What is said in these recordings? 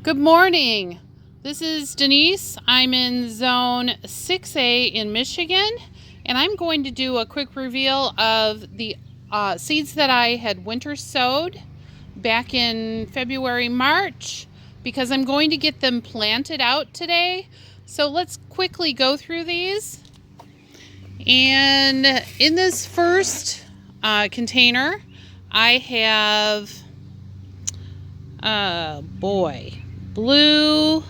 Good morning. This is Denise. I'm in zone 6A in Michigan, and I'm going to do a quick reveal of the seeds that I had winter sowed back in February, March, because I'm going to get them planted out today. So let's quickly go through these. And in this first container, I have, blue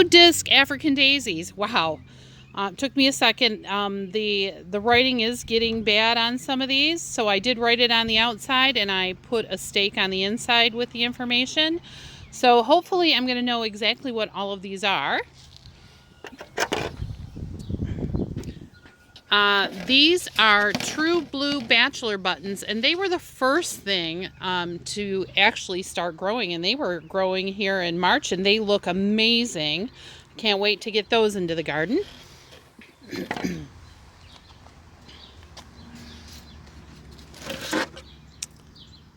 disc African daisies. Wow. Took me a second. The writing is getting bad on some of these, so I did write it on the outside and I put a stake on the inside with the information. So hopefully I'm going to know exactly what all of these are. These are true blue Bachelor buttons, and they were the first thing to actually start growing, and they were growing here in March, and they look amazing. Can't wait to get those into the garden.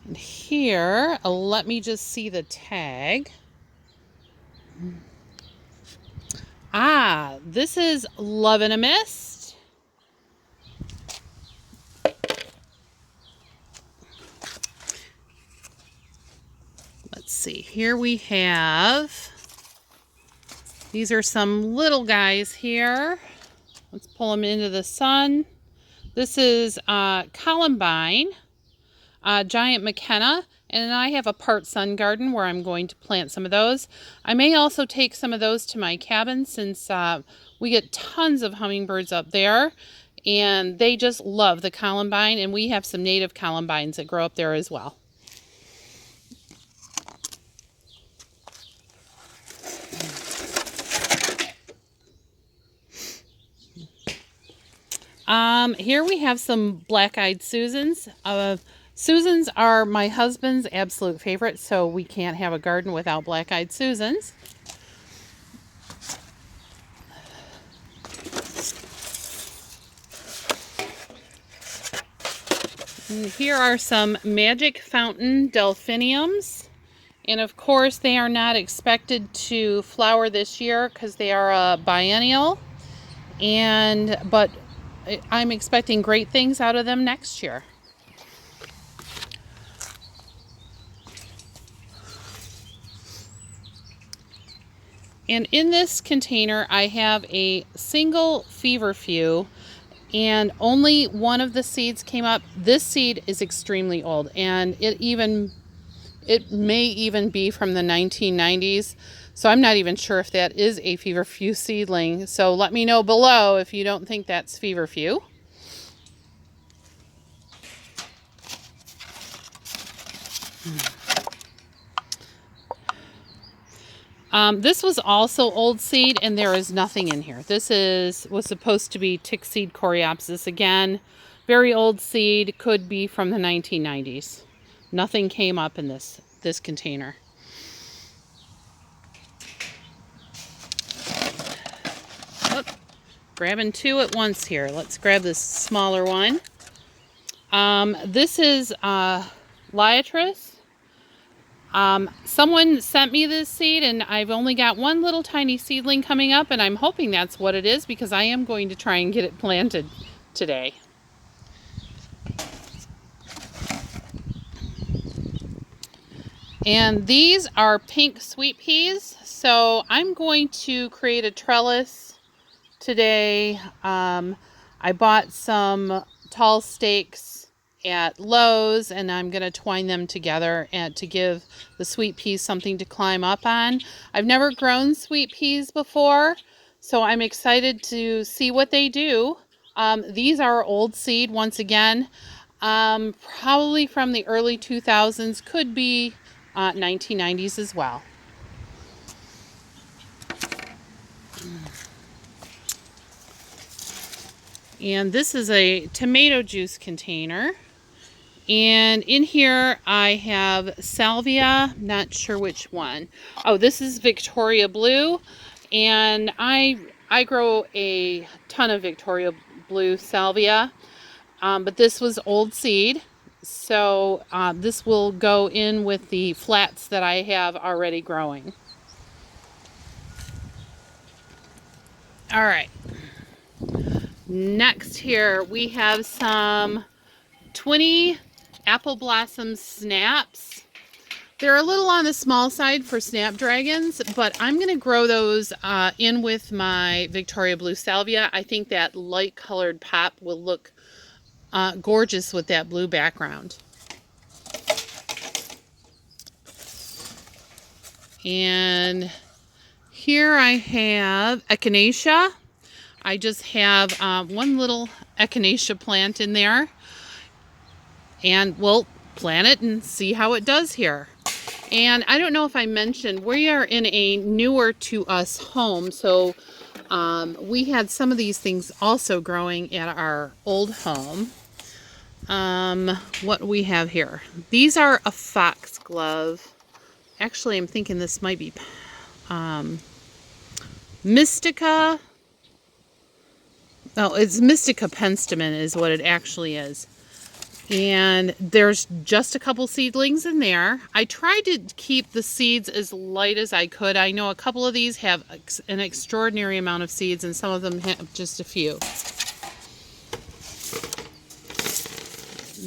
And here, let me just see the tag. This is Love in a Mist. Let's see, here we have, these are some little guys here. Let's pull them into the sun. This is Columbine, giant McKenna, and I have a part sun garden where I'm going to plant some of those. I may also take some of those to my cabin since we get tons of hummingbirds up there, and they just love the Columbine, and we have some native Columbines that grow up there as well. Here we have some black-eyed Susans. Susans are my husband's absolute favorite, so we can't have a garden without black-eyed Susans. And here are some Magic Fountain Delphiniums. And of course, they are not expected to flower this year because they are a biennial. But I'm expecting great things out of them next year. And in this container, I have a single Feverfew, and only one of the seeds came up. This seed is extremely old, and it may even be from the 1990s. So I'm not even sure if that is a Feverfew seedling. So let me know below if you don't think that's Feverfew. This was also old seed, and there is nothing in here. This was supposed to be Tickseed Coreopsis again. Very old seed, could be from the 1990s. Nothing came up in this container. Oh, grabbing two at once here. Let's grab this smaller one. This is Liatris. Someone sent me this seed, and I've only got one little tiny seedling coming up, and I'm hoping that's what it is because I am going to try and get it planted today. And these are pink sweet peas, so I'm going to create a trellis today. I bought some tall stakes at Lowe's, and I'm going to twine them together and to give the sweet peas something to climb up on. I've never grown sweet peas before, so I'm excited to see what they do. These are old seed once again, probably from the early 2000s, could be 1990s as well. And this is a tomato juice container. And in here I have Salvia, not sure which one. Oh, this is Victoria Blue. And I grow a ton of Victoria Blue Salvia. But this was old seed. So this will go in with the flats that I have already growing. All right. Next here we have some Twinny Appleblossom snaps. They're a little on the small side for Snapdragons, but I'm going to grow those in with my Victoria Blue Salvia. I think that light colored pop will look gorgeous with that blue background. And here I have Echinacea. I just have one little Echinacea plant in there, and we'll plant it and see how it does here. And I don't know if I mentioned, we are in a newer to us home, so we had some of these things also growing at our old home. What we have here, these are a foxglove. Actually, I'm thinking this might be Mystica. Oh, it's Mystica Penstamon is what it actually is. And there's just a couple seedlings in there. I tried to keep the seeds as light as I could. I know a couple of these have an extraordinary amount of seeds, and some of them have just a few.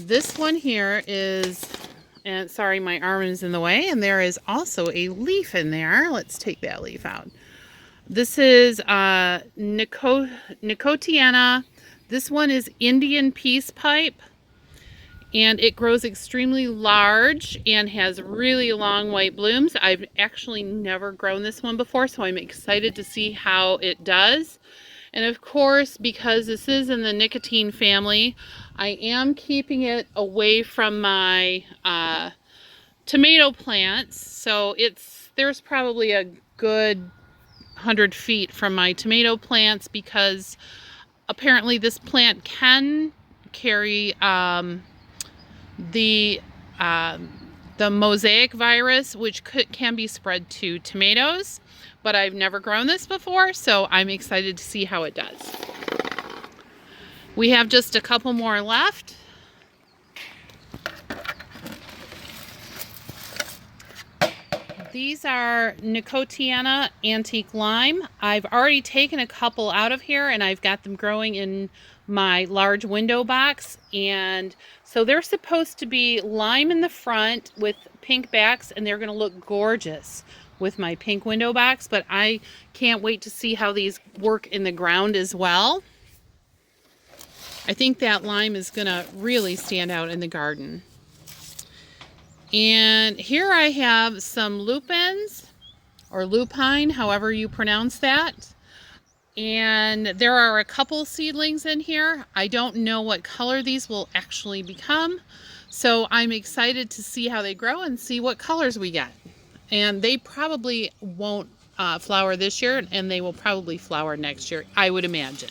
This one here is, and sorry, my arm is in the way, and there is also a leaf in there. Let's take that leaf out. This is Nicotiana. This one is Indian Peace Pipe. And it grows extremely large and has really long white blooms. I've actually never grown this one before, so I'm excited to see how it does. And of course, because this is in the nicotine family, I am keeping it away from my tomato plants. So there's probably a good 100 feet from my tomato plants, because apparently this plant can carry the mosaic virus, which can be spread to tomatoes, but I've never grown this before, so I'm excited to see how it does. We have just a couple more left. These are Nicotiana Antique Lime. I've already taken a couple out of here, and I've got them growing in my large window box. And so they're supposed to be lime in the front with pink backs, and they're going to look gorgeous with my pink window box. But I can't wait to see how these work in the ground as well. I think that lime is going to really stand out in the garden. And here I have some lupines, or lupine, however you pronounce that. And there are a couple seedlings in here. I don't know what color these will actually become, so I'm excited to see how they grow and see what colors we get. And they probably won't flower this year, and they will probably flower next year, I would imagine.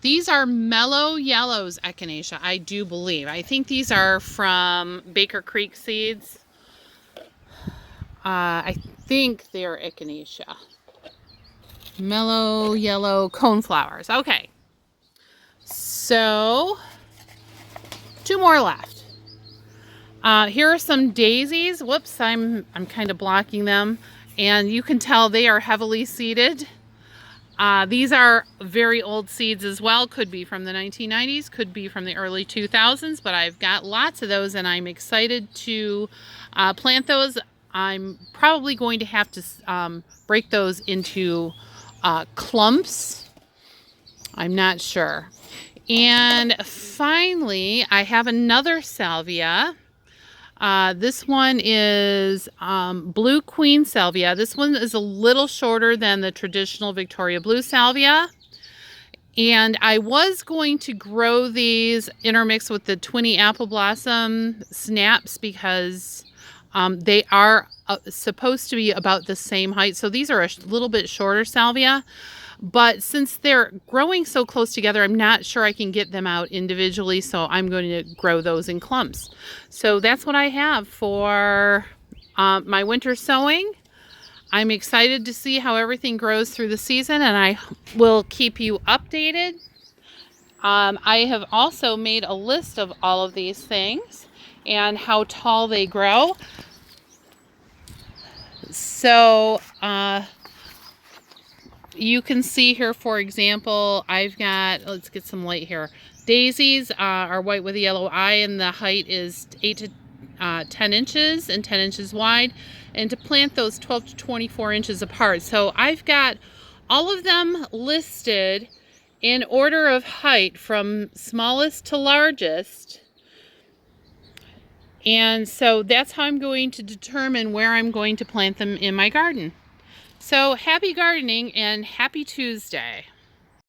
These are Mellow Yellows Echinacea, I do believe. I think these are from Baker Creek Seeds. I think they're Echinacea. Mellow Yellow Coneflowers. Okay. So, 2 more left. Here are some daisies. Whoops, I'm kind of blocking them. And you can tell they are heavily seeded. These are very old seeds as well. Could be from the 1990s, could be from the early 2000s, but I've got lots of those, and I'm excited to plant those. I'm probably going to have to break those into clumps. I'm not sure. And finally, I have another salvia. This one is Blue Queen Salvia. This one is a little shorter than the traditional Victoria Blue Salvia. And I was going to grow these intermixed with the Twinny Appleblossom snaps, because they are supposed to be about the same height. So these are a little bit shorter salvia. But since they're growing so close together, I'm not sure I can get them out individually, so I'm going to grow those in clumps. So that's what I have for my winter sowing. I'm excited to see how everything grows through the season, and I will keep you updated. I have also made a list of all of these things, and how tall they grow. So you can see here, for example, I've got, let's get some light here. Daisies are white with a yellow eye, and the height is 8 to 10 inches and 10 inches wide. And to plant those 12 to 24 inches apart. So I've got all of them listed in order of height from smallest to largest. And so that's how I'm going to determine where I'm going to plant them in my garden. So happy gardening and happy Tuesday.